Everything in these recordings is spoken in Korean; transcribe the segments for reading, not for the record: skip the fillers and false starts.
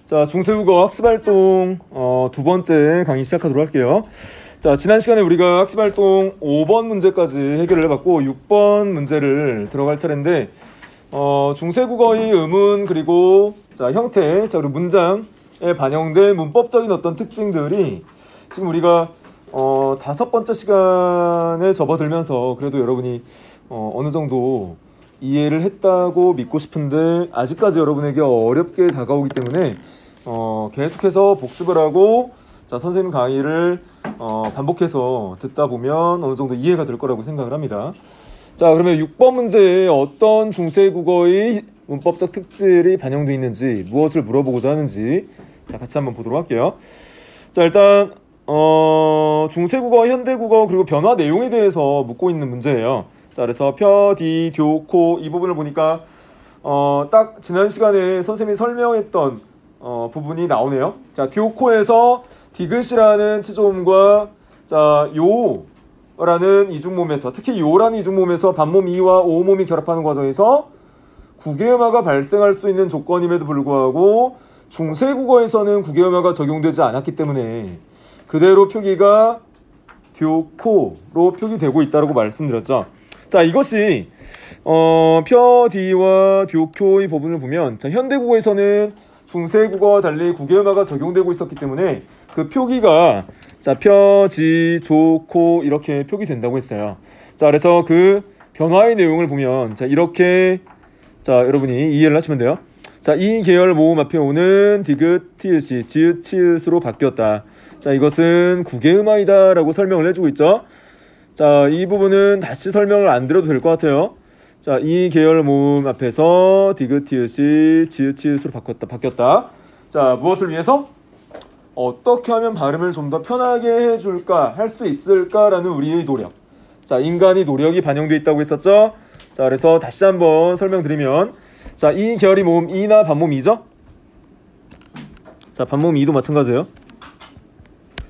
자, 중세국어 학습활동 두 번째 강의 시작하도록 할게요. 자, 지난 시간에 우리가 학습활동 5번 문제까지 해결을 해봤고 6번 문제를 들어갈 차례인데 중세국어의 음은 그리고 자, 형태, 자, 그리고 문장에 반영된 문법적인 어떤 특징들이 지금 우리가 5번째 시간에 접어들면서 그래도 여러분이 어느 정도 이해를 했다고 믿고 싶은데 아직까지 여러분에게 어렵게 다가오기 때문에 계속해서 복습을 하고 자, 선생님 강의를 반복해서 듣다 보면 어느 정도 이해가 될 거라고 생각을 합니다. 자, 그러면 6번 문제에 어떤 중세국어의 문법적 특질이 반영되어 있는지 무엇을 물어보고자 하는지 자, 같이 한번 보도록 할게요. 자, 일단 중세국어, 현대국어 그리고 변화 내용에 대해서 묻고 있는 문제예요. 자, 그래서 펴, 디, 교, 코 이 부분을 보니까 딱 지난 시간에 선생님이 설명했던 부분이 나오네요. 자, 교코에서 디귿이라는 치조음과 자, 요라는 이중모음에서 특히 요라는 이중모음에서 반모음 이와 오모음이 결합하는 과정에서 국외음화가 발생할 수 있는 조건임에도 불구하고 중세국어에서는 국외음화가 적용되지 않았기 때문에 그대로 표기가 교코로 표기되고 있다고 말씀드렸죠. 자, 이것이 펴, 디와 교코의 부분을 보면 자, 현대국어에서는 중세국어와 달리 국외음화가 적용되고 있었기 때문에 그 표기가 자, 펴, 지, 조, 코 이렇게 표기된다고 했어요. 자, 그래서 그 변화의 내용을 보면 자, 이렇게 자, 여러분이 이해를 하시면 돼요. 자, 이 계열 모음 앞에 오는 디귿, 티읕이 지읒, 치읒으로 바뀌었다. 자, 이것은 국외음화이다 라고 설명을 해주고 있죠. 자, 이 부분은 다시 설명을 안 드려도 될 것 같아요. 자, 이 계열 모음 앞에서 디귿, 티읕이 지읒, 치읒으로 바뀌었다. 자, 무엇을 위해서? 어떻게 하면 발음을 좀 더 편하게 해줄까, 할 수 있을까라는 우리의 노력. 자, 인간의 노력이 반영되어 있다고 했었죠. 자, 그래서 다시 한번 설명드리면 자, 이 계열이 모음 이나 반모음 이죠. 자, 반모음 이도 마찬가지예요.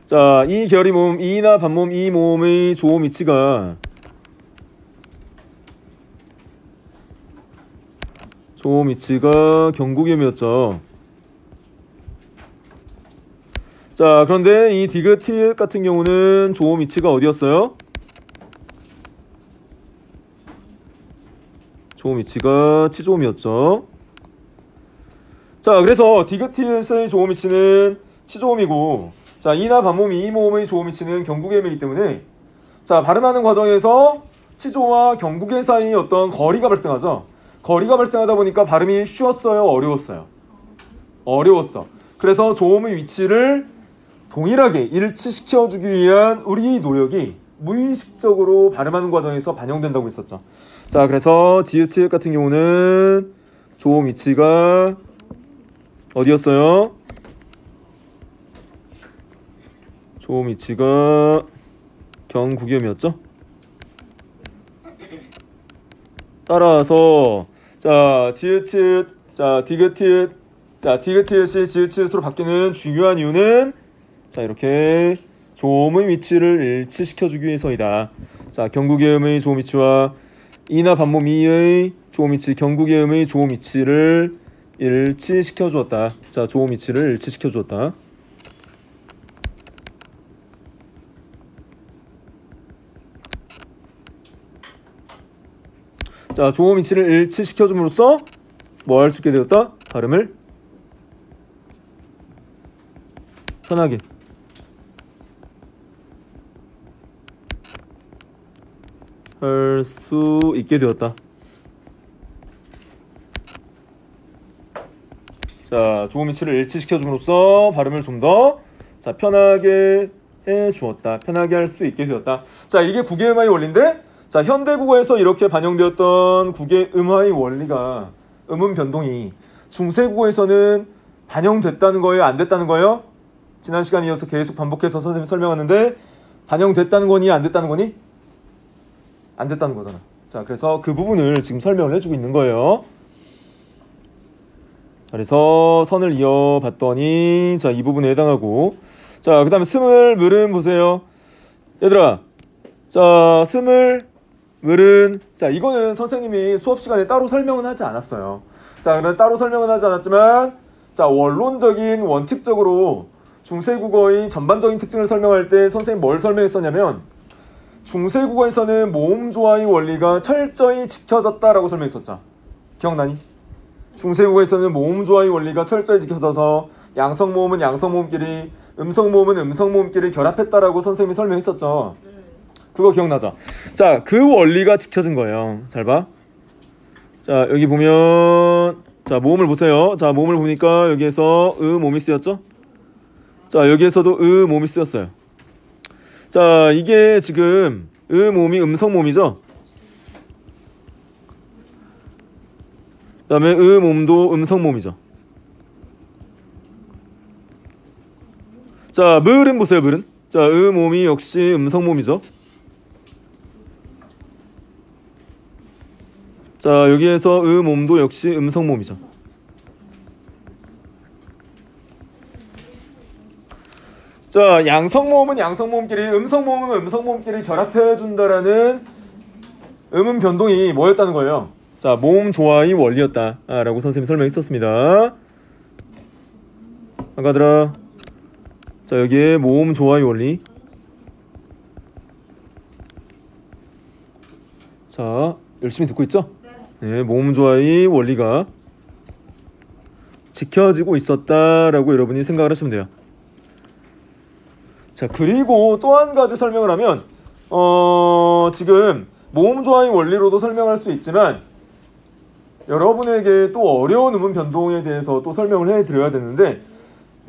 자, 이 계열이 모음 이나 반모음 이 모음의 조음 위치가 경국음이었죠. 자, 그런데 이 디귿, 티읕 같은 경우는 조음 위치가 어디였어요? 조음 위치가 치조음이었죠. 자, 그래서 디귿, 티읕의 조음 위치는 치조음이고 자, 이나 반모음 이 모음의 조음 위치는 경국음이기 때문에 자, 발음하는 과정에서 치조와 경국음 사이 어떤 거리가 발생하죠. 거리가 발생하다 보니까 발음이 쉬웠어요, 어려웠어요? 어려웠어. 그래서 조음의 위치를 동일하게 일치시켜주기 위한 우리의 노력이 무의식적으로 발음하는 과정에서 반영된다고 했었죠. 자, 그래서 지읒, 치읒 같은 경우는 조음 위치가 어디였어요? 조음 위치가 경국음이었죠. 따라서 자, 지읒, 치읒, 자, 디귿, 티읒, 자, 디귿, 티읒이 지읒, 치읒으로 바뀌는 중요한 이유는 자, 이렇게 조음의 위치를 일치시켜주기 위해서이다. 자, 경국음의 조음 위치와 이나 반모음 이의 조음 위치, 경국음의 조음 위치를 일치시켜 주었다. 자, 조음 위치를 일치시켜 주었다. 자, 조음 위치를 일치시켜 줌으로써 뭐 할 수 있게 되었다? 발음을 편하게 할 수 있게 되었다. 자, 조음 위치를 일치시켜 줌으로써 발음을 좀 더 자, 편하게 해 주었다. 편하게 할 수 있게 되었다. 자, 이게 국외음화의 원리인데 자, 현대국어에서 이렇게 반영되었던 국외음화의 원리가 음음 변동이 중세국어에서는 반영됐다는 거예요? 안 됐다는 거예요? 지난 시간에 이어서 계속 반복해서 선생님이 설명하는데 반영됐다는 거니 안 됐다는 거니? 안 됐다는 거잖아. 자, 그래서 그 부분을 지금 설명을 해주고 있는 거예요. 그래서 선을 이어봤더니 자, 이 부분에 해당하고 자, 그 다음에 스물 물음 보세요. 얘들아, 자, 스물 물은 자 이거는 선생님이 수업 시간에 따로 설명은 하지 않았어요. 자 그럼 따로 설명은 하지 않았지만 자 원론적인 원칙적으로 중세국어의 전반적인 특징을 설명할 때 선생님 뭘 설명했었냐면 중세국어에서는 모음 조화의 원리가 철저히 지켜졌다라고 설명했었죠. 기억나니? 중세국어에서는 모음 조화의 원리가 철저히 지켜져서 양성모음은 양성모음끼리 음성모음은 음성모음끼리 결합했다라고 선생님이 설명했었죠. 그거 기억나죠? 자, 그 원리가 지켜진 거예요. 잘 봐. 자, 여기 보면 자, 모음을 보세요. 자, 모음을 보니까 여기에서 모음이 쓰였죠? 자, 여기에서도 모음이 쓰였어요. 자, 이게 지금 모음이 음성모음이죠? 그 다음에 모음도 음성모음이죠. 자, 물은 보세요, 물은. 자, 모음이 역시 음성모음이죠. 자, 여기에서 모음도 역시 음성모음이죠. 자, 양성모음은 양성모음끼리, 음성모음은 음성모음끼리 결합해준다라는 음음 변동이 뭐였다는 거예요? 자, 모음 조화의 원리였다 라고 선생님이 설명했었습니다. 아까들아. 자, 여기에 모음 조화의 원리. 자, 열심히 듣고 있죠? 네, 모음 조화의 원리가 지켜지고 있었다라고 여러분이 생각을 하시면 돼요. 자, 그리고 또 한 가지 설명을 하면 지금 모음 조화의 원리로도 설명할 수 있지만 여러분에게 또 어려운 음음 변동에 대해서 또 설명을 해드려야 되는데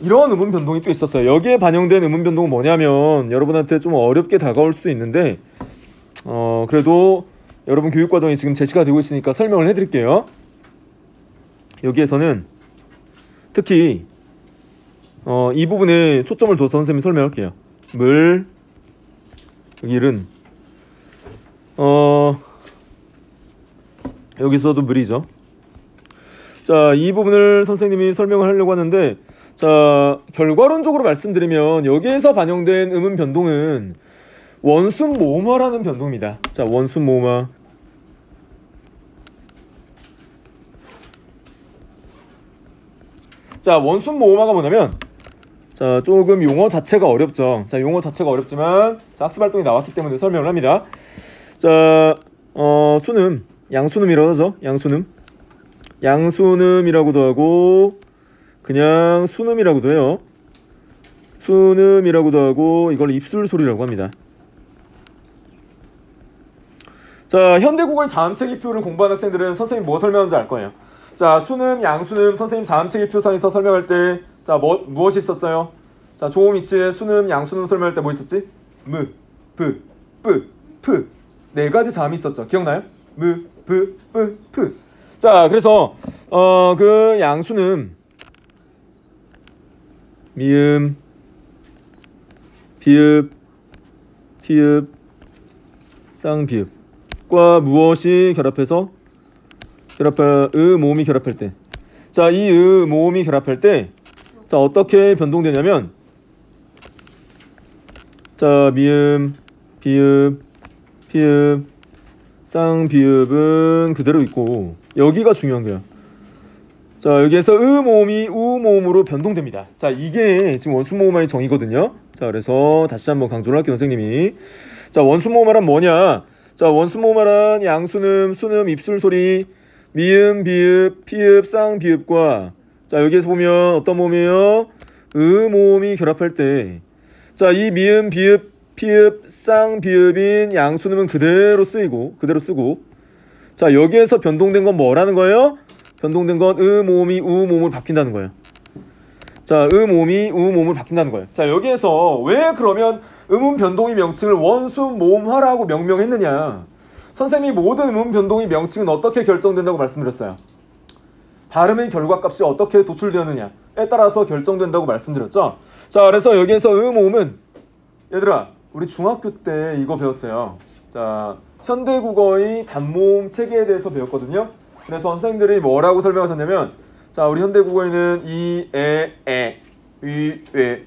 이런 음음 변동이 또 있었어요. 여기에 반영된 음음 변동은 뭐냐면 여러분한테 좀 어렵게 다가올 수도 있는데 그래도 여러분 교육과정이 지금 제시가 되고 있으니까 설명을 해드릴게요. 여기에서는 특히 이 부분에 초점을 둬서 선생님이 설명할게요. 물, 일은 여기서도 물이죠. 자, 이 부분을 선생님이 설명을 하려고 하는데 자, 결과론적으로 말씀드리면 여기에서 반영된 음음 변동은 원순 모음화라는 변동입니다. 자, 원순 모음화. 자, 원순 모음화가 뭐냐면 자, 조금 용어 자체가 어렵죠. 자, 용어 자체가 어렵지만 자, 학습 활동이 나왔기 때문에 설명을 합니다. 자, 순음, 양순음이라고 하죠. 양순음. 양순음이라고도 하고 그냥 순음이라고도 해요. 순음이라고도 하고 이걸 입술 소리라고 합니다. 자, 현대국어의 자음체기표를 공부한 학생들은 선생님 뭐 설명하는지 알 거예요. 자, 순음, 양순음 선생님 자음체기표상에서 설명할 때 자, 무엇이 있었어요? 자, 조음 이치에 순음, 양순음 설명할 때 뭐 있었지? 무, 브, 뿌, 프. 네 가지 자음이 있었죠. 기억나요? 무, 브, 뿌, 프. 자, 그래서 그 양순음 미음, 비읍, 피읍, 쌍비읍과 무엇이 결합해서 모음이 결합할 때 자, 이 모음이 결합할 때 자, 어떻게 변동되냐면 자, 미음, 비읍, 피읍, 쌍비읍은 그대로 있고 여기가 중요한 거야. 자, 여기에서 모음이 모음으로 변동됩니다. 자, 이게 지금 원순 모음화의 정의거든요. 자, 그래서 다시 한번 강조를 할게요, 선생님이. 자, 원순 모음화란 뭐냐? 자, 원순 모음화란 양순음, 순음, 입술 소리, 미음, 비읍, 피읍, 쌍비읍과 자, 여기에서 보면 어떤 모음이에요? 모음이 결합할 때 자, 이 미음, 비읍, 피읍, 쌍비읍인 양순음은 그대로 쓰고 자, 여기에서 변동된 건 뭐라는 거예요? 변동된 건 모음이 모음을 바뀐다는 거예요. 자, 모음이 모음을 바뀐다는 거예요. 자, 여기에서 왜 그러면 음음 변동의 명칭을 원순 모음화라고 명명했느냐? 선생님이 모든 음음 변동의 명칭은 어떻게 결정된다고 말씀드렸어요? 발음의 결과값이 어떻게 도출되었느냐에 따라서 결정된다고 말씀드렸죠. 자, 그래서 여기에서 모음은 얘들아, 우리 중학교 때 이거 배웠어요. 자, 현대국어의 단모음 체계에 대해서 배웠거든요. 그래서 선생님들이 뭐라고 설명하셨냐면 자, 우리 현대국어에는 이, 에, 위, 웨,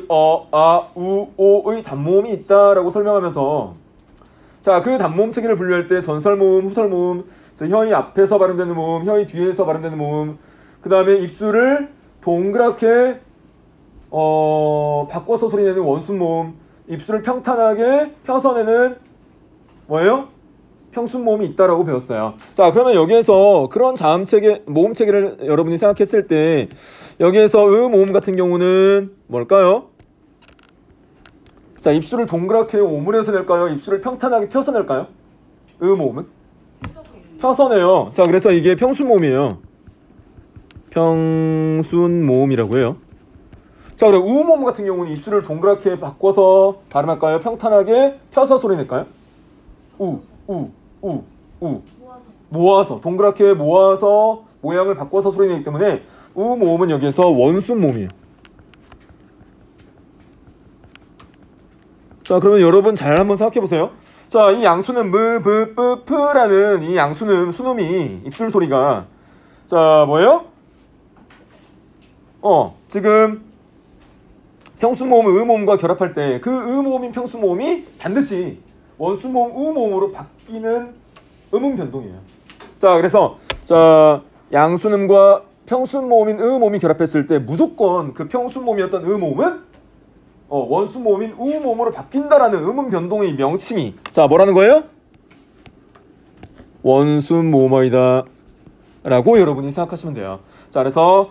아, 우, 오의 단모음이 있다라고 설명하면서 자, 그 단모음 체계를 분류할 때 전설모음, 후설모음, 혀의 앞에서 발음되는 모음, 혀의 뒤에서 발음되는 모음, 그 다음에 입술을 동그랗게 바꿔서 소리내는 원순모음, 입술을 평탄하게 펴서 내는 뭐예요? 평순모음이 있다라고 배웠어요. 자, 그러면 여기에서 그런 자음 체계, 모음 체계를 여러분이 생각했을 때 여기에서 모음 같은 경우는 뭘까요? 자, 입술을 동그랗게 오므려서 낼까요? 입술을 평탄하게 펴서 낼까요? 모음은? 펴서 내요. 자, 그래서 이게 평순모음이에요. 평순모음이라고 해요. 자, 그럼 우모음 같은 경우는 입술을 동그랗게 바꿔서 발음할까요? 평탄하게 펴서 소리 낼까요? 모아서 동그랗게 모아서 모양을 바꿔서 소리 내기 때문에 우모음은 여기에서 원순모음이에요. 자, 그러면 여러분 잘 한번 생각해 보세요. 자, 이 양수는 프라는 이 양수는 순음이 입술 소리가 자, 뭐예요? 지금 평순모음, 음모음과 결합할 때 그 음모음인 평순모음이 반드시 원순모음, 우모음으로 바뀌는 음음 변동이에요. 자, 그래서 자, 양순음과 평순모음인 음모음이 결합했을 때 무조건 그 평순모음이었던 음모음은 원순모음인 우모음으로 바뀐다라는 음음 변동의 명칭이 자, 뭐라는 거예요? 원순모음어이다 라고 여러분이 생각하시면 돼요. 자, 그래서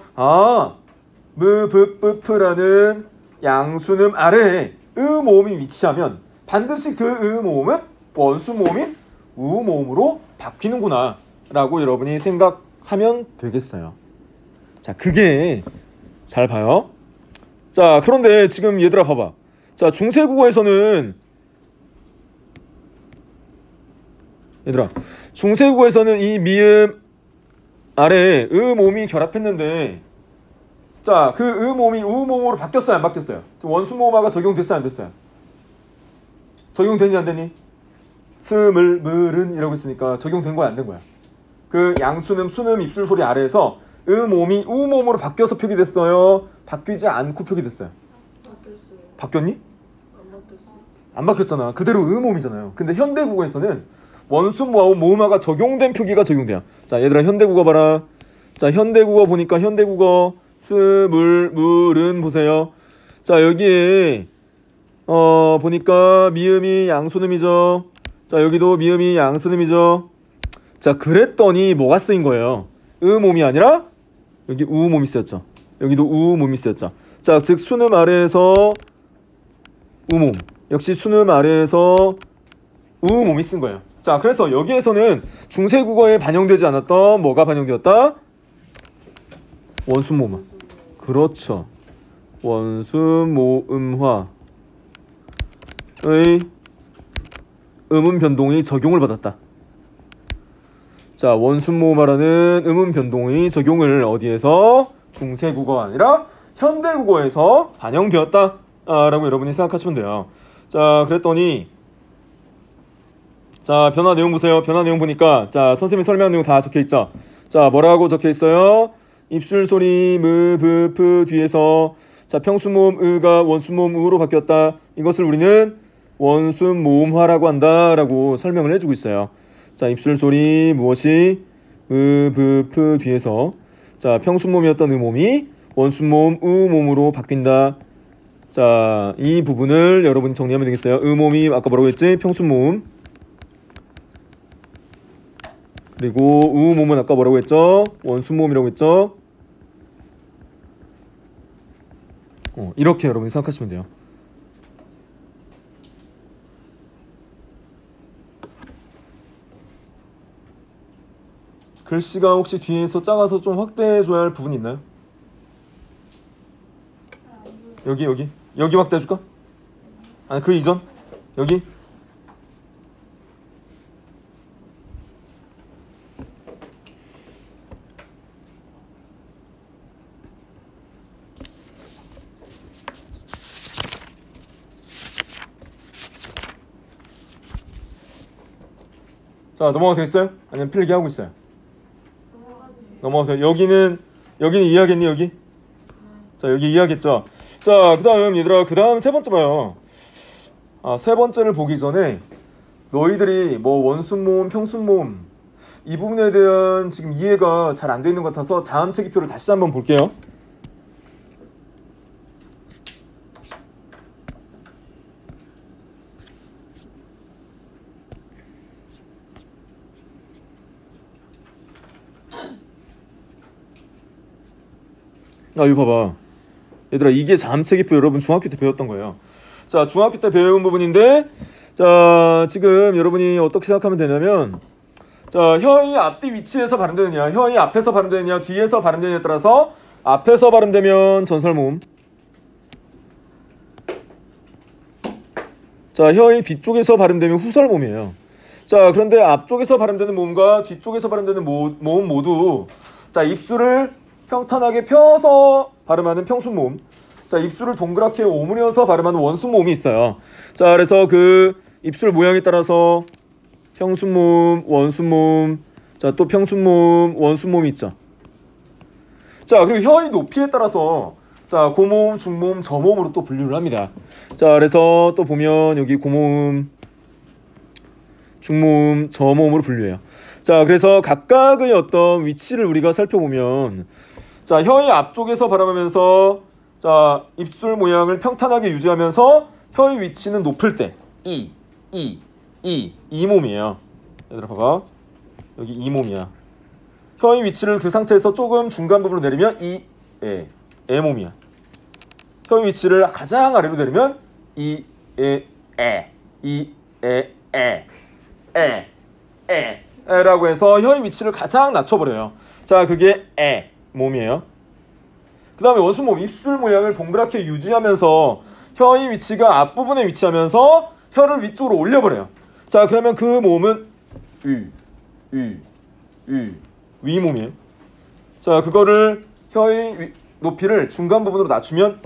프라는 양순음 아래에 음모음이 위치하면 반드시 그 음모음은 원순모음인 우모음으로 바뀌는구나 라고 여러분이 생각하면 되겠어요. 자, 그게 잘 봐요. 자, 그런데 지금 얘들아 봐봐. 자, 중세국어에서는 얘들아 중세국어에서는 이 미음 아래에 음모음이 결합했는데 자, 그 음모음이 우모음으로 바뀌었어요, 안 바뀌었어요? 원순모음화가 적용됐어요, 안 됐어요? 적용되니 안 되니? 스물 물은 이라고 있으니까 적용된 거야, 안 된 거야? 그 양순음, 순음, 입술 소리 아래에서 음모음이 우모음으로 바뀌어서 표기됐어요? 바뀌지 않고 표기됐어요? 바뀌었어요. 바뀌었니? 안 바뀌었어요. 안 바뀌었잖아. 그대로 음모음이잖아요. 근데 현대국어에서는 원순모하고 모음화가 적용된 표기가 적용돼요. 자, 얘들아 현대국어 봐라. 자, 현대국어 보니까 현대국어 스물 물은 보세요. 자, 여기에 보니까 미음이 양순음이죠. 자, 여기도 미음이 양순음이죠. 자, 그랬더니 뭐가 쓰인 거예요? 음모음이 아니라 여기 우모음이 쓰였죠. 여기도 우모음이 쓰였죠. 자, 즉 순음 아래에서 우모음, 역시 순음 아래에서 우모음이 쓴 거예요. 자, 그래서 여기에서는 중세국어에 반영되지 않았던 뭐가 반영되었다? 원순모음화. 그렇죠. 원순모음화의 음음 변동이 적용을 받았다. 자, 원순모음화라는 음음 변동의 적용을 어디에서? 중세국어가 아니라 현대국어에서 반영되었다 라고 여러분이 생각하시면 돼요. 자, 그랬더니 자, 변화 내용 보세요. 변화 내용 보니까 자, 선생님이 설명한 내용 다 적혀있죠. 자, 뭐라고 적혀있어요? 입술 소리 프 뒤에서 자, 평순모음 으가 원순모음 으로 바뀌었다. 이것을 우리는 원순모음화라고 한다라고 설명을 해주고 있어요. 자, 입술 소리 무엇이 프 뒤에서 자, 평순모음이었던 음모음이 원순모음 우모음으로 바뀐다. 자, 이 부분을 여러분이 정리하면 되겠어요. 음모음이 아까 뭐라고 했지? 평순모음. 그리고 우모음은 아까 뭐라고 했죠? 원순모음이라고 했죠? 이렇게 여러분이 생각하시면 돼요. 글씨가 혹시 뒤에서 작아서 좀 확대해줘야 할 부분이 있나요? 여기 확대해줄까? 아니, 그 이전? 여기? 자, 넘어가도 되겠어요? 아니면 필기하고 있어요? 넘어가도 돼요. 여기는 이해하겠니, 여기? 자, 여기 이해하겠죠? 자, 그 다음 얘들아, 그 다음 세 번째 봐요. 세 번째를 보기 전에 너희들이 뭐 원순모음, 평순모음 이 부분에 대한 지금 이해가 잘 안 돼 있는 것 같아서 자음체기표를 다시 한번 볼게요. 이거 봐봐. 얘들아, 이게 자음체기표 여러분 중학교 때 배웠던 거예요. 자, 중학교 때 배운 부분인데, 자, 지금 여러분이 어떻게 생각하면 되냐면, 자, 혀의 앞뒤 위치에서 발음되느냐, 혀의 앞에서 발음되느냐, 뒤에서 발음되느냐에 따라서 앞에서 발음되면 전설모음, 자, 혀의 뒤쪽에서 발음되면 후설모음이에요. 자, 그런데 앞쪽에서 발음되는 모음과 뒤쪽에서 발음되는 모음 모두, 자, 입술을 평탄하게 펴서 발음하는 평순모음, 자, 입술을 동그랗게 오므려서 발음하는 원순모음이 있어요. 자, 그래서 그 입술 모양에 따라서 평순모음, 원순모음, 자, 또 평순모음, 원순모음이 있죠. 자, 그리고 혀의 높이에 따라서 자, 고모음, 중모음, 저모음으로 또 분류를 합니다. 자, 그래서 또 보면 여기 고모음, 중모음, 저모음으로 분류해요. 자, 그래서 각각의 어떤 위치를 우리가 살펴보면, 자, 혀의 앞쪽에서 발음하면서 자, 입술 모양을 평탄하게 유지하면서 혀의 위치는 높을 때 이 몸이에요. 얘들아 봐봐. 여기 이 몸이야. 혀의 위치를 그 상태에서 조금 중간 부분으로 내리면 에 몸이야. 혀의 위치를 가장 아래로 내리면 라고 해서 혀의 위치를 가장 낮춰버려요. 자, 그게 몸이에요. 그 다음에 원순모음, 입술 모양을 동그랗게 유지하면서 혀의 위치가 앞부분에 위치하면서 혀를 위쪽으로 올려버려요. 자, 그러면 그 모음은 위몸이에요. 자, 그거를 혀의 높이를 중간 부분으로 낮추면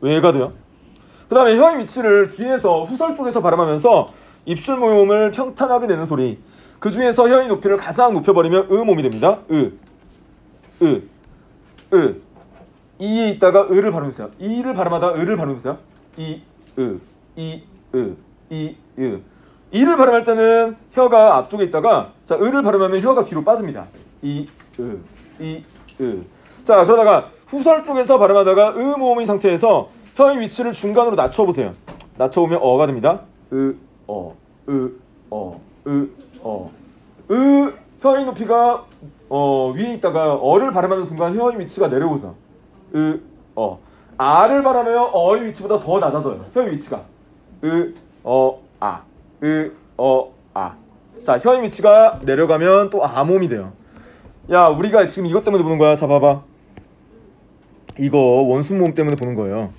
왜가 돼요. 그 다음에 혀의 위치를 뒤에서 후설 쪽에서 발음하면서 입술 모음을 평탄하게 내는 소리, 그 중에서 혀의 높이를 가장 높여버리면 몸이 됩니다. 이에 있다가 을을 발음해보세요. 이를 발음하다 을을 발음해보세요. 이를 발음할 때는 혀가 앞쪽에 있다가, 자, 을을 발음하면 혀가 뒤로 빠집니다. 자, 그러다가 후설 쪽에서 발음하다가 모음의 상태에서 혀의 위치를 중간으로 낮춰보세요. 낮춰보면 어가 됩니다. 혀의 높이가 위에 있다가 어를 발음하는 순간 혀의 위치가 내려오죠. 아를 발음하면 어의 위치보다 더 낮아져요. 혀의 위치가 자, 혀의 위치가 내려가면 또 아몸이 돼요. 야, 우리가 지금 이것 때문에 보는 거야. 자, 봐봐. 이거 원순모음 때문에 보는 거예요.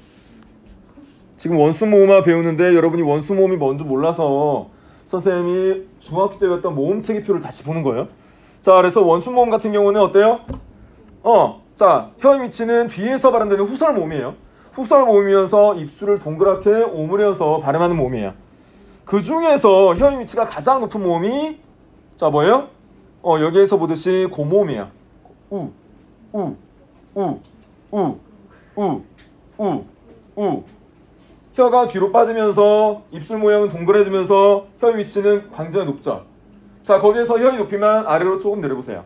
지금 원순모음만 배우는데 여러분이 원순모음이 뭔지 몰라서 선생님이 중학교 때 배웠던 모음체계표를 다시 보는 거예요. 자, 그래서 원순모음 같은 경우는 어때요? 자, 혀의 위치는 뒤에서 발음되는 후설모음이에요. 후설모음이면서 입술을 동그랗게 오므려서 발음하는 모음이에요. 그 중에서 혀의 위치가 가장 높은 모음이 자, 뭐예요? 여기에서 보듯이 고모음이에요. 혀가 뒤로 빠지면서 입술 모양은 동그래지면서 혀의 위치는 굉장히 높죠. 자, 거기에서 혀의 높이만 아래로 조금 내려보세요.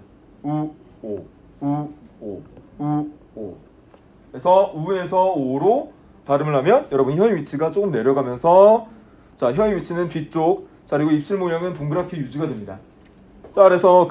그래서 우에서 오로 발음을 하면 여러분 혀의 위치가 조금 내려가면서, 자, 혀의 위치는 뒤쪽, 자, 그리고 입술 모양은 동그랗게 유지가 됩니다. 자, 그래서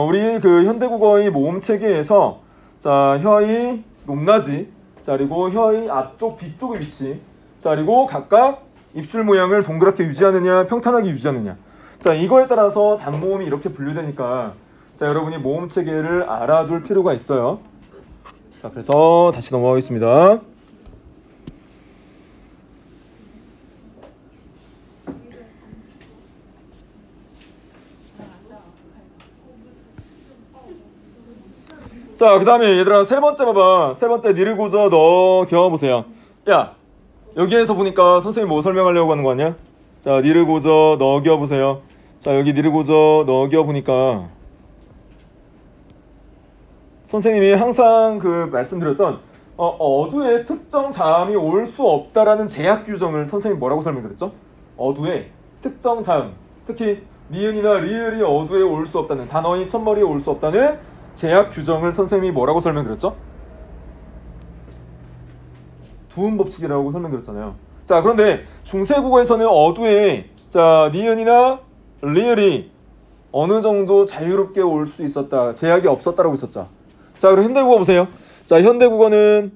우리 그 현대국어의 모음 체계에서, 자, 혀의 높낮이, 자, 그리고 혀의 앞쪽, 뒤쪽의 위치, 자, 그리고 각각 입술 모양을 동그랗게 유지하느냐, 평탄하게 유지하느냐, 자, 이거에 따라서 단모음이 이렇게 분류되니까, 자, 여러분이 모음 체계를 알아둘 필요가 있어요. 자, 그래서 다시 넘어가겠습니다. 자, 그 다음에 얘들아 세 번째 봐봐. 세 번째 니르고저 너 겨워보세요. 야, 여기에서 보니까 선생님 뭐 설명하려고 하는 거 아니야? 자, 니르고저 너 겨워보세요. 자, 여기 니르고저 너 겨워보니까 선생님이 항상 그 말씀드렸던 어두에 특정 자음이 올 수 없다라는 제약 규정을 선생님이 뭐라고 설명드렸죠? 어두에 특정 자음, 특히 니은이나 리을이 어두에 올 수 없다는, 단어의 첫머리에 올 수 없다는 제약 규정을 선생님이 뭐라고 설명드렸죠? 두음 법칙이라고 설명드렸잖아요. 자, 그런데 중세국어에서는 어두에 자 니은이나 리을이 어느 정도 자유롭게 올 수 있었다, 제약이 없었다라고 있었죠. 자, 그럼 현대국어 보세요. 자, 현대국어는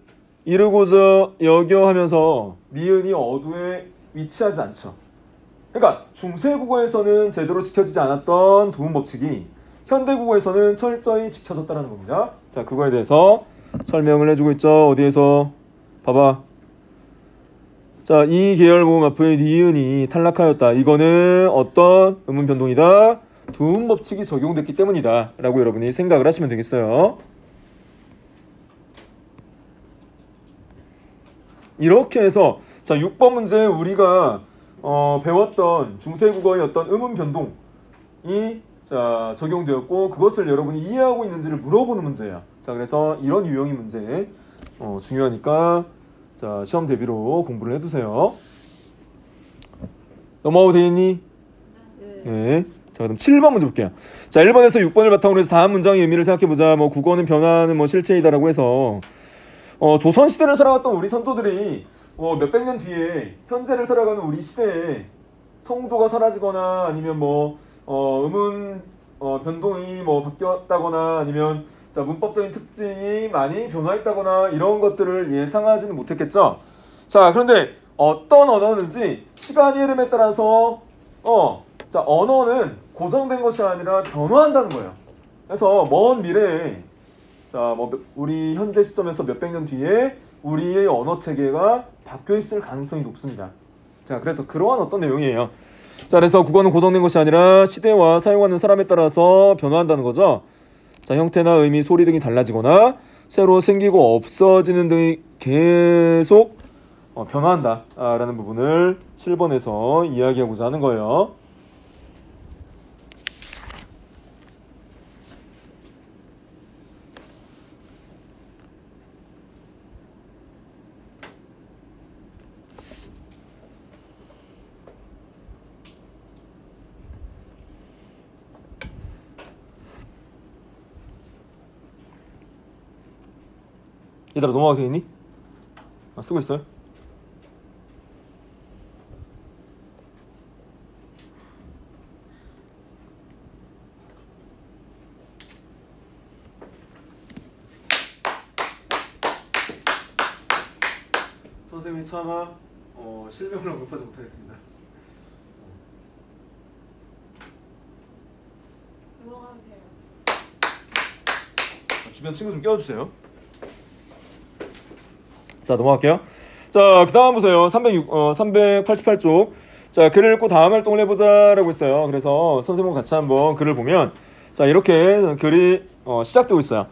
이르고저 여겨 하면서 니은이 어두에 위치하지 않죠. 그러니까 중세국어에서는 제대로 지켜지지 않았던 두음 법칙이 현대국어에서는 철저히 지켜졌다는 겁니다. 자, 그거에 대해서 설명을 해주고 있죠. 어디에서? 봐봐. 자, 이 계열 모음 앞의 니은이 탈락하였다. 이거는 어떤 음운 변동이다? 두음 법칙이 적용됐기 때문이다 라고 여러분이 생각을 하시면 되겠어요. 이렇게 해서 자, 6번 문제 우리가 배웠던 중세국어의 어떤 음운 변동이 자, 적용되었고 그것을 여러분이 이해하고 있는지를 물어보는 문제야. 자, 그래서 이런 유형의 문제 중요하니까 자, 시험 대비로 공부를 해두세요. 넘어가도 되겠니? 네. 자, 그럼 7번 문제 볼게요. 자, 1번에서 6번을 바탕으로 해서 다음 문장의 의미를 생각해보자. 뭐 국어는 변화는 뭐 실체이다라고 해서 조선시대를 살아왔던 우리 선조들이 몇백 년 뒤에 현재를 살아가는 우리 시대에 성조가 사라지거나 아니면 음운 변동이 바뀌었다거나 아니면 자, 문법적인 특징이 많이 변화했다거나 이런 것들을 예상하지는 못했겠죠. 자, 그런데 어떤 언어는지 시간의 흐름에 따라서 자, 언어는 고정된 것이 아니라 변화한다는 거예요. 그래서 먼 미래에 자, 우리 현재 시점에서 몇백 년 뒤에 우리의 언어 체계가 바뀌어 있을 가능성이 높습니다. 자, 그래서 그러한 어떤 내용이에요. 자, 그래서 국어는 고정된 것이 아니라 시대와 사용하는 사람에 따라서 변화한다는 거죠. 자, 형태나 의미, 소리 등이 달라지거나 새로 생기고 없어지는 등이 계속 변화한다 라는 부분을 7번에서 이야기하고자 하는 거예요. 얘들아, 넘어가게 있니? 쓰고 있어요? 선생님이 차마 실명을 언급하지 못하겠습니다. 넘어가면 돼요. 주변 친구 좀 껴주세요. 자, 넘어갈게요. 자, 그 다음 보세요. 388쪽. 자, 글을 읽고 다음 활동을 해보자 라고 했어요. 그래서 선생님과 같이 한번 글을 보면 자, 이렇게 글이 시작되고 있어요.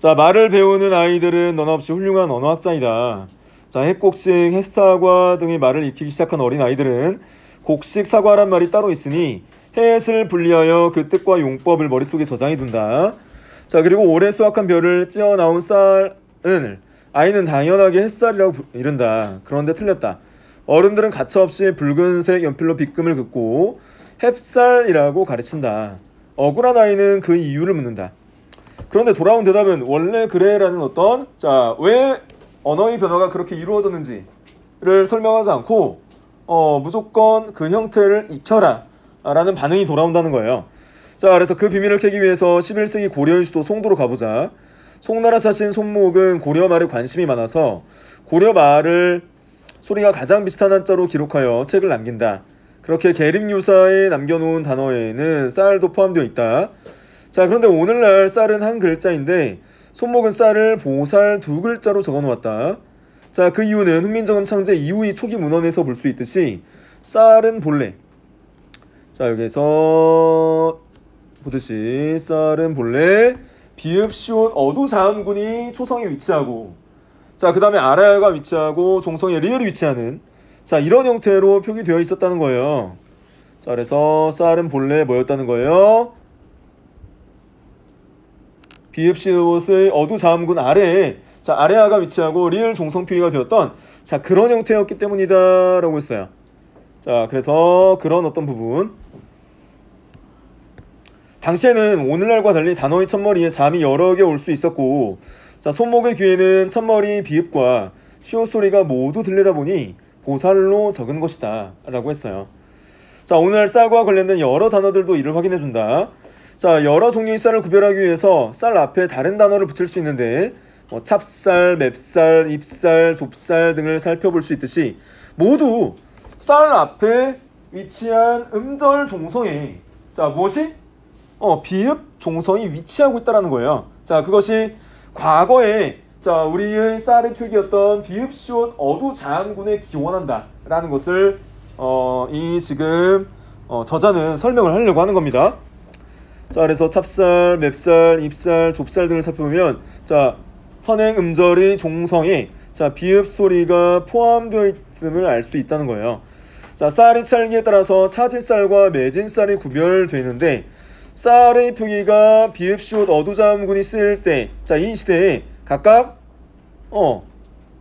자, 말을 배우는 아이들은 너나 없이 훌륭한 언어학자이다. 자, 핵곡식, 햇사과 등의 말을 익히기 시작한 어린 아이들은 곡식, 사과란 말이 따로 있으니 햇을 분리하여 그 뜻과 용법을 머릿속에 저장해 둔다. 자, 그리고 오래 수확한 벼를 찧어 나온 쌀은 아이는 당연하게 햇살이라고 이른다. 그런데 틀렸다. 어른들은 가차없이 붉은색 연필로 빗금을 긋고 햇살이라고 가르친다. 억울한 아이는 그 이유를 묻는다. 그런데 돌아온 대답은 원래 그래라는 어떤 왜 언어의 변화가 그렇게 이루어졌는지를 설명하지 않고 무조건 그 형태를 익혀라 라는 반응이 돌아온다는 거예요. 자, 그래서 그 비밀을 캐기 위해서 11세기 고려의 수도 송도로 가보자. 송나라 사신 손목은 고려 말에 관심이 많아서 고려 말을 소리가 가장 비슷한 한자로 기록하여 책을 남긴다. 그렇게 계림유사에 남겨놓은 단어에는 쌀도 포함되어 있다. 자, 그런데 오늘날 쌀은 한 글자인데 손목은 쌀을 보살 두 글자로 적어놓았다. 자, 그 이유는 훈민정음 창제 이후의 초기 문헌에서 볼 수 있듯이 쌀은 본래 자, 여기서 보듯이 쌀은 본래 비읍, 시옷, 어두, 자음군이 초성에 위치하고 자, 그 다음에 아라야가 위치하고 종성에 리을이 위치하는 자, 이런 형태로 표기되어 있었다는 거예요. 자, 그래서 쌀은 본래 뭐였다는 거예요? 비읍, 시옷의 어두, 자음군 아래에 자, 아래아가 위치하고 리을 종성 표기가 되었던 자, 그런 형태였기 때문이다라고 했어요. 자, 그래서 그런 어떤 부분. 당시에는 오늘날과 달리 단어의 첫머리에 잠이 여러 개 올 수 있었고, 자, 손목의 귀에는 첫머리 비읍과 시옷 소리가 모두 들리다 보니 보살로 적은 것이다 라고 했어요. 자, 오늘날 쌀과 관련된 여러 단어들도 이를 확인해 준다. 자, 여러 종류의 쌀을 구별하기 위해서 쌀 앞에 다른 단어를 붙일 수 있는데 찹쌀, 맵쌀, 잎쌀, 좁쌀 등을 살펴볼 수 있듯이 모두 쌀 앞에 위치한 음절 종성에 자, 무엇이? 비읍 종성이 위치하고 있다는 거예요. 자, 그것이 과거에 자, 우리의 쌀의 표기였던 비읍 시옷 어두 자음군에 기원한다 라는 것을 이 지금 저자는 설명을 하려고 하는 겁니다. 자, 그래서 찹쌀, 맵쌀, 잎쌀, 좁쌀 등을 살펴보면 자, 선행 음절의 종성에 자, 비읍 소리가 포함되어 있음을 알 수 있다는 거예요. 자, 쌀의 찰기에 따라서 차진 쌀과 매진 쌀이 구별되는데 쌀의 표기가 비읍 시옷 어두 자음군이 쓰일 때 자, 이 시대에 각각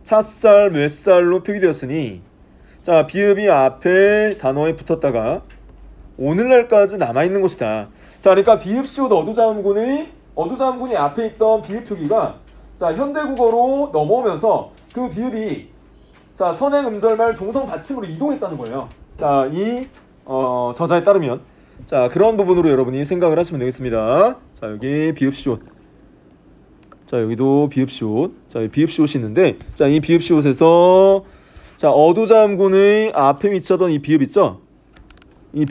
찻쌀, 맷쌀로 표기되었으니 자, 비읍이 앞에 단어에 붙었다가 오늘날까지 남아있는 것이다. 자, 그러니까 비읍 시옷 어두 자음군이 앞에 있던 비읍 표기가 자, 현대국어로 넘어오면서 그 비읍이 자, 선행 음절말 종성 받침으로 이동했다는 거예요. 자, 이 저자에 따르면 자, 그런 부분으로 여러분이 생각을 하시면 되겠습니다. 자, 여기 비읍시옷. 자, 여기도 비읍시옷. 자, 이 비읍시옷이 있는데 자, 이 비읍시옷에서 자, 어두자음군의 앞에 위치하던 이 비읍 있죠? 이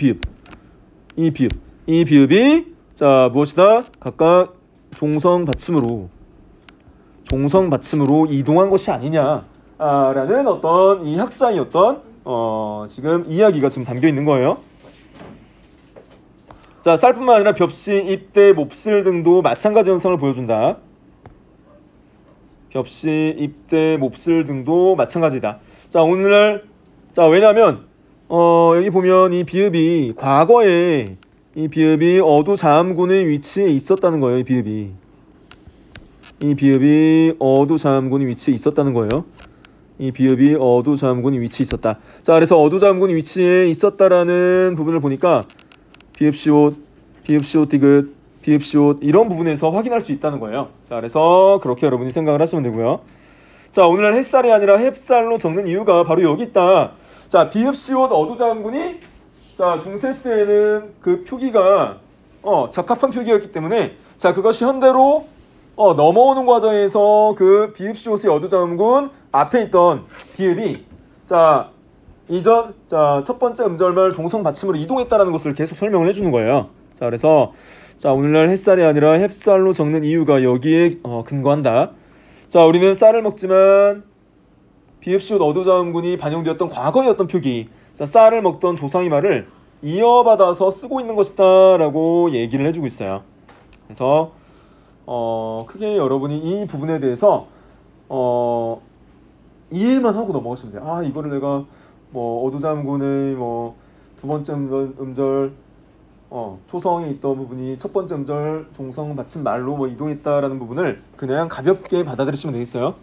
비읍이 자, 무엇이다? 각각 종성 받침으로 이동한 것이 아니냐라는 어떤 이 학자의 어떤 지금 이야기가 지금 담겨 있는 거예요. 자, 쌀뿐만 아니라 벽시, 입대, 몹쓸 등도 마찬가지 현상을 보여준다. 벽시, 입대, 몹쓸 등도 마찬가지다. 자, 오늘날 자, 왜냐하면 여기 보면 이 비읍이 과거에 이 비읍이 어두 자음군의 위치에 있었다는 거예요. 이 비읍이 어두 자음군의 위치에 있었다는 거예요. 이 비읍이 어두 자음군의 위치에 있었다. 자, 그래서 어두 자음군의 위치에 있었다라는 부분을 보니까 비읍시옷, 디귿, 비읍시옷 이런 부분에서 확인할 수 있다는 거예요. 자, 그래서 그렇게 여러분이 생각을 하시면 되고요. 자, 오늘날 햇살이 아니라 햅쌀로 적는 이유가 바로 여기 있다. 자, 비읍시옷 어두자음군이 자, 중세시대에는 그 표기가 적합한 표기였기 때문에 자, 그것이 현대로 넘어오는 과정에서 그 비읍시옷의 어두자음군 앞에 있던 비읍이 자, 이전 자, 첫 번째 음절말 종성 받침으로 이동했다라는 것을 계속 설명을 해주는 거예요. 자, 그래서 자, 오늘날 햇살이 아니라 햅쌀로 적는 이유가 여기에 근거한다. 자, 우리는 쌀을 먹지만 비읍시옷 어두자음군이 반영되었던 과거의 어떤 표기 자, 쌀을 먹던 조상의 말을 이어받아서 쓰고 있는 것이다 라고 얘기를 해주고 있어요. 그래서 크게 여러분이 이 부분에 대해서 이해만 하고 넘어가시면 돼요. 아, 이거를 내가 뭐 어두자음군의 뭐 두 번째 음절 초성에 있던 부분이 첫 번째 음절 종성 받침 말로 뭐 이동했다라는 부분을 그냥 가볍게 받아들이시면 되겠어요.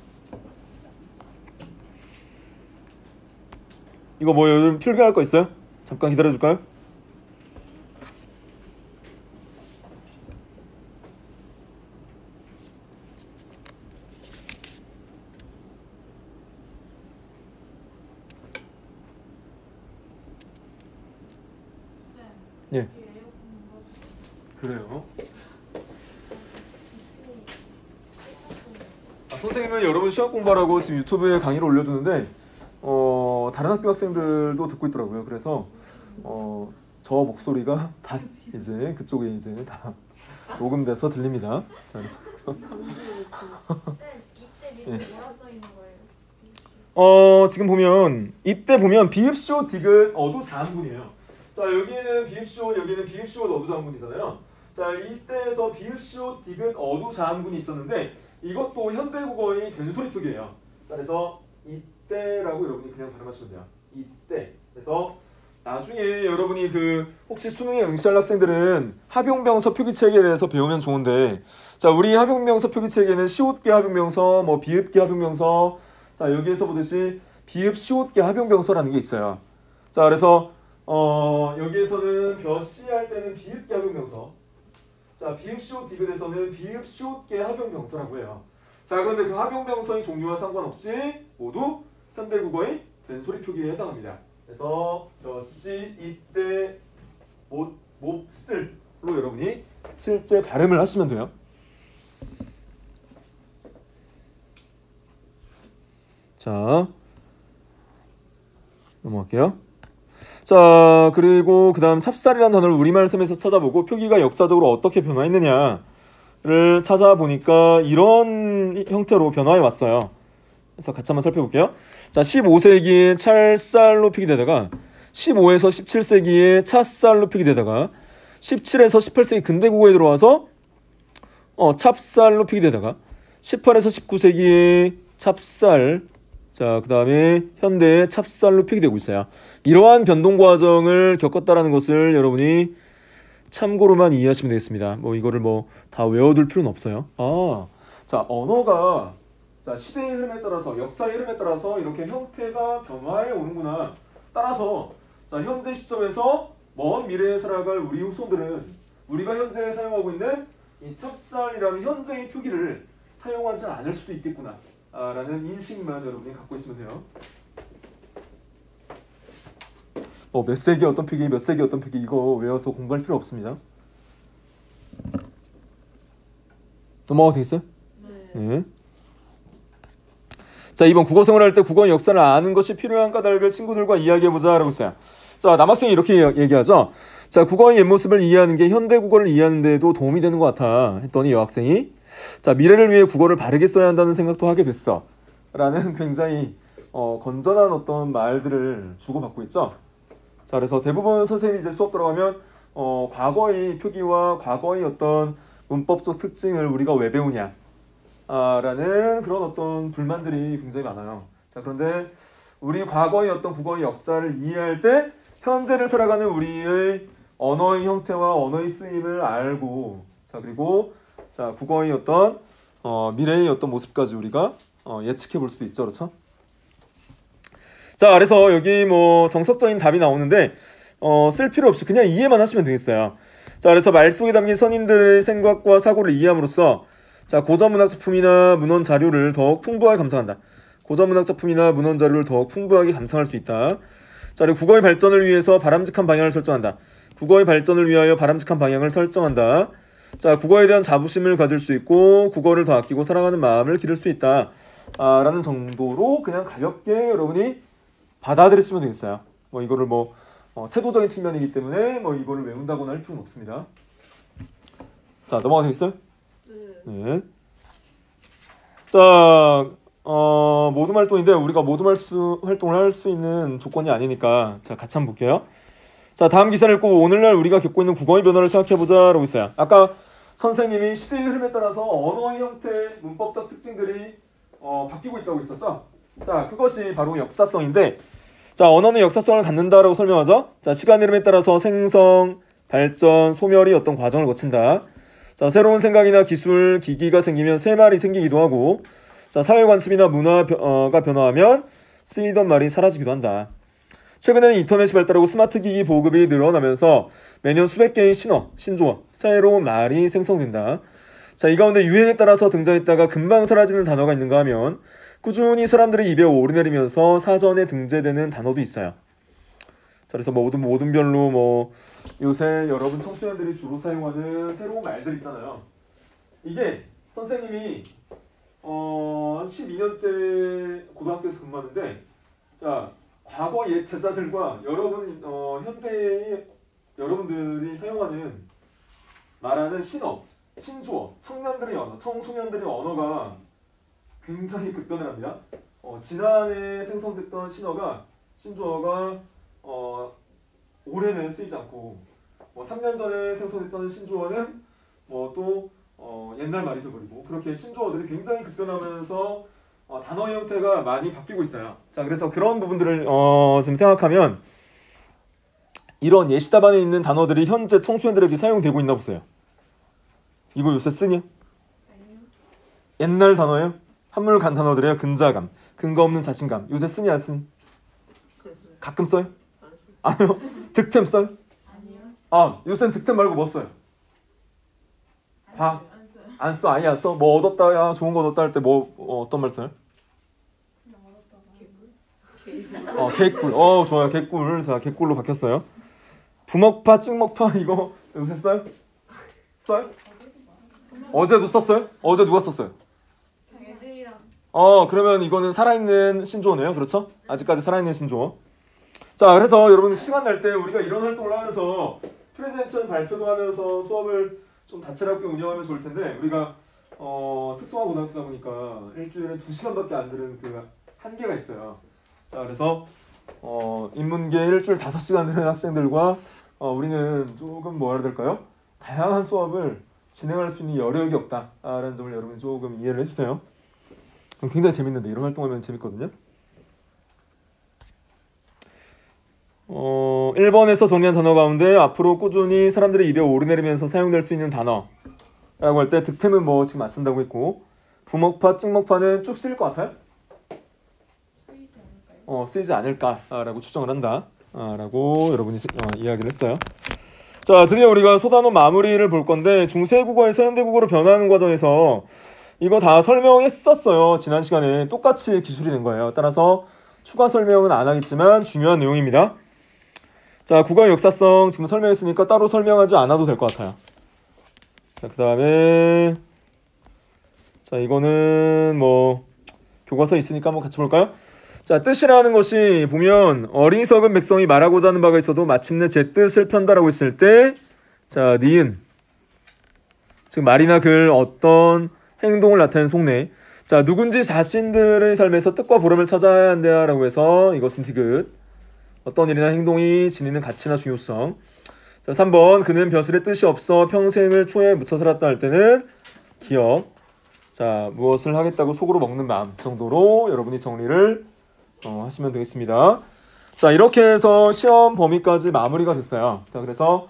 이거 뭐 요즘 필기할 거 있어요? 잠깐 기다려줄까요? 예. 그래요. 선생님은 여러분 시험 공부하라고 지금 유튜브에 강의를 올려주는데 다른 학교 학생들도 듣고 있더라고요. 그래서 저 목소리가 다 이제 그쪽에 이제 다 녹음돼서 들립니다. 자, 그래서 예. 지금 보면 이때 보면 비읍시옷 디귿 어두자음군이에요. 자, 여기는 비읍시옷, 여기는 비읍시옷 어두자음군이잖아요. 자, 이때에서 비읍시옷 디귿 어두자음군이 있었는데 이것도 현대국어의 된소리 표기예요. 자, 그래서 이때라고 여러분이 그냥 발음하시면 돼요. 이때. 그래서 나중에 여러분이 혹시 수능에 응시할 학생들은 합용명서 표기체계에 대해서 배우면 좋은데, 자, 우리 합용명서 표기체계는 시옷계 합용명서, 뭐 비읍계 합용명서, 자, 여기에서 보듯이 비읍 시옷계 합용명서라는 게 있어요. 자, 그래서 여기에서는 벼씨 할 때는 비읍계 합용명서, 자, 비읍 시옷 디귿에서는 비읍 시옷계 합용명서라고 해요. 자, 그런데 그 합용명서의 종류와 상관없이 모두 현대국어의 된소리 표기에 해당합니다. 그래서 벼씨, 이때, 몹쓸로 여러분이 실제 발음을 하시면 돼요. 자, 넘어갈게요. 자, 그리고 그 다음 찹쌀이라는 단어를 우리말 셈에서 찾아보고 표기가 역사적으로 어떻게 변화했느냐를 찾아보니까 이런 형태로 변화해 왔어요. 그래서 같이 한번 살펴볼게요. 자, 15세기에 찰쌀로 표기되다가 15에서 17세기에 찻쌀로 표기되다가 17에서 18세기 근대국어에 들어와서 찹쌀로 표기되다가 18에서 19세기에 찹쌀, 자, 그 다음에 현대의 찹쌀로 표기되고 있어요. 이러한 변동 과정을 겪었다라는 것을 여러분이 참고로만 이해하시면 되겠습니다. 뭐 이거를 뭐 다 외워둘 필요는 없어요. 자, 언어가 자, 시대의 흐름에 따라서, 역사의 흐름에 따라서 이렇게 형태가 변화해 오는구나. 따라서 자, 현재 시점에서 먼 미래에 살아갈 우리 후손들은 우리가 현재 사용하고 있는 이 찹쌀이라는 현재의 표기를 사용하지 않을 수도 있겠구나 라는 인식만 여러분이 갖고 있으면 돼요. 몇 세기 어떤 표기, 몇 세기 어떤 표기 이거 외워서 공부할 필요 없습니다. 넘어가도 되겠어요? 네. 자, 이번 국어 생활을 할 때 국어의 역사를 아는 것이 필요한 까닭을 친구들과 이야기해보자 라고 했어요. 자, 남학생이 이렇게 얘기하죠. 자, 국어의 옛모습을 이해하는 게 현대 국어를 이해하는 데도 도움이 되는 것 같아 했더니 여학생이 자, 미래를 위해 국어를 바르게 써야 한다는 생각도 하게 됐어 라는 굉장히 건전한 어떤 말들을 주고받고 있죠. 자, 그래서 대부분 선생님이 이제 수업 들어가면 과거의 표기와 과거의 어떤 문법적 특징을 우리가 왜 배우냐 라는 그런 어떤 불만들이 굉장히 많아요. 자, 그런데 우리 과거의 어떤 국어의 역사를 이해할 때 현재를 살아가는 우리의 언어의 형태와 언어의 쓰임을 알고, 자, 그리고 자, 국어의 어떤 미래의 어떤 모습까지 우리가 예측해 볼 수도 있죠. 그렇죠? 자, 그래서 여기 뭐 정석적인 답이 나오는데 쓸 필요 없이 그냥 이해만 하시면 되겠어요. 자, 그래서 말 속에 담긴 선임들의 생각과 사고를 이해함으로써 자, 고전문학 작품이나 문헌 자료를 더욱 풍부하게 감상한다. 고전문학 작품이나 문헌 자료를 더욱 풍부하게 감상할 수 있다. 자, 그리고 국어의 발전을 위해서 바람직한 방향을 설정한다. 국어의 발전을 위하여 바람직한 방향을 설정한다. 자, 국어에 대한 자부심을 가질 수 있고 국어를 더 아끼고 사랑하는 마음을 기를 수 있다. 라는 정도로 그냥 가볍게 여러분이 받아들이시면 되겠어요. 뭐 이거를 뭐 태도적인 측면이기 때문에 뭐 이거를 외운다거나 할 필요는 없습니다. 자, 넘어가도 되겠어요? 네. 자, 모둠 활동인데 우리가 모둠 활동을 할 수 있는 조건이 아니니까 자, 같이 한번 볼게요. 자, 다음 기사를 읽고 오늘날 우리가 겪고 있는 국어의 변화를 생각해보자 라고 있어요. 아까 선생님이 시대의 흐름에 따라서 언어의 형태, 문법적 특징들이 바뀌고 있다고 했었죠. 자, 그것이 바로 역사성인데, 자, 언어는 역사성을 갖는다라고 설명하죠. 자, 시간 흐름에 따라서 생성, 발전, 소멸이 어떤 과정을 거친다. 자, 새로운 생각이나 기술, 기기가 생기면 새 말이 생기기도 하고, 자, 사회 관습이나 문화가 변화하면 쓰이던 말이 사라지기도 한다. 최근에는 인터넷이 발달하고 스마트 기기 보급이 늘어나면서 매년 수백 개의 신조어, 새로운 말이 생성된다. 자, 이 가운데 유행에 따라서 등장했다가 금방 사라지는 단어가 있는가 하면 꾸준히 사람들의 입에 오르내리면서 사전에 등재되는 단어도 있어요. 자, 그래서 모든별로 뭐 요새 여러분 청소년들이 주로 사용하는 새로운 말들 있잖아요. 이게 선생님이 12년째 고등학교에서 근무하는데, 자, 과거 옛 제자들과 현재의 여러분들이 사용하는 말하는 신어, 신조어, 청년들의 언어, 청소년들의 언어가 굉장히 급변을 합니다. 지난해 생성됐던 신조어가 올해는 쓰이지 않고 3년 전에 생성됐던 신조어는 또 옛날 말이 되어버리고, 그렇게 신조어들이 굉장히 급변하면서 단어 형태가 많이 바뀌고 있어요. 자, 그래서 그런 부분들을 지금 생각하면 이런 예시 답안에 있는 단어들이 현재 청소년들에게 사용되고 있나 보세요. 이거 요새 쓰냐? 아니요. 옛날 단어예요? 한물간 단어들이에요. 근자감, 근거 없는 자신감. 요새 쓰니 안 쓰니? 그랬어요. 가끔 써요? 안 써요. 아니요. 득템 써요? 아니요. 아, 요새는 득템 말고 뭐 써요? 봐. 안 써요. 안 써? 아예 안 써? 뭐 얻었다, 야 좋은 거 얻었다 할 때 뭐 어떤 말 써요? 그냥 얻었다가. 개꿀. 개꿀. 좋아요. 개꿀. 자, 개꿀로 바뀌었어요. 부먹파, 찍먹파 이거 요새 써요? 써요? 어제도 썼어요? 어제 누가 썼어요? 애들이랑. 그러면 이거는 살아있는 신조어네요. 그렇죠? 아직까지 살아있는 신조어. 자, 그래서 여러분 시간 날 때 우리가 이런 활동을 하면서 프레젠테이션 발표도 하면서 수업을 좀 다채롭게 운영하면 좋을 텐데 우리가 특성화 고등학교다 보니까 일주일에 2시간밖에 안 들은 그 한계가 있어요. 자, 그래서 인문계 일주일 5시간 들은 학생들과 우리는 조금 뭐라 해야 될까요? 다양한 수업을 진행할 수 있는 여력이 없다라는 점을 여러분이 조금 이해를 해주세요. 굉장히 재밌는데 이런 활동하면 재밌거든요. 1번에서 정리한 단어 가운데 앞으로 꾸준히 사람들의 입에 오르내리면서 사용될 수 있는 단어라고 할 때 득템은 뭐 지금 안 쓴다고 했고 부먹파, 찍먹파는 쭉 쓰일 것 같아요? 쓰이지 않을까요? 쓰이지 않을까라고 추정을 한다 라고 여러분이 이야기를 했어요. 자, 드디어 우리가 소단어 마무리를 볼 건데 중세국어에서 현대국어로 변화하는 과정에서 이거 다 설명했었어요. 지난 시간에 똑같이 기술이 된 거예요. 따라서 추가 설명은 안 하겠지만 중요한 내용입니다. 자, 국어의 역사성 지금 설명했으니까 따로 설명하지 않아도 될 것 같아요. 자, 그 다음에 자, 이거는 뭐 교과서에 있으니까 한번 같이 볼까요? 자, 뜻이라는 것이 보면 어리석은 백성이 말하고자 하는 바가 있어도 마침내 제 뜻을 편다라고 했을 때 자, 니은 즉 말이나 글 어떤 행동을 나타내는 속내. 자, 누군지 자신들의 삶에서 뜻과 보람을 찾아야 한다라고 해서 이것은 디귿. 어떤 일이나 행동이 지니는 가치나 중요성. 자, 3번 그는 벼슬의 뜻이 없어 평생을 초에 묻혀 살았다 할 때는 기억. 자, 무엇을 하겠다고 속으로 먹는 마음 정도로 여러분이 정리를 하시면 되겠습니다. 자, 이렇게 해서 시험 범위까지 마무리가 됐어요. 자, 그래서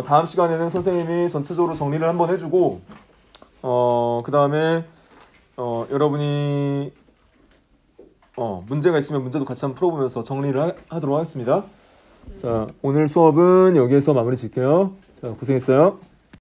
다음 시간에는 선생님이 전체적으로 정리를 한번 해주고 그 다음에 여러분이 문제가 있으면 문제도 같이 한번 풀어보면서 정리를 하도록 하겠습니다. 자, 오늘 수업은 여기에서 마무리 짓게요. 자, 고생했어요.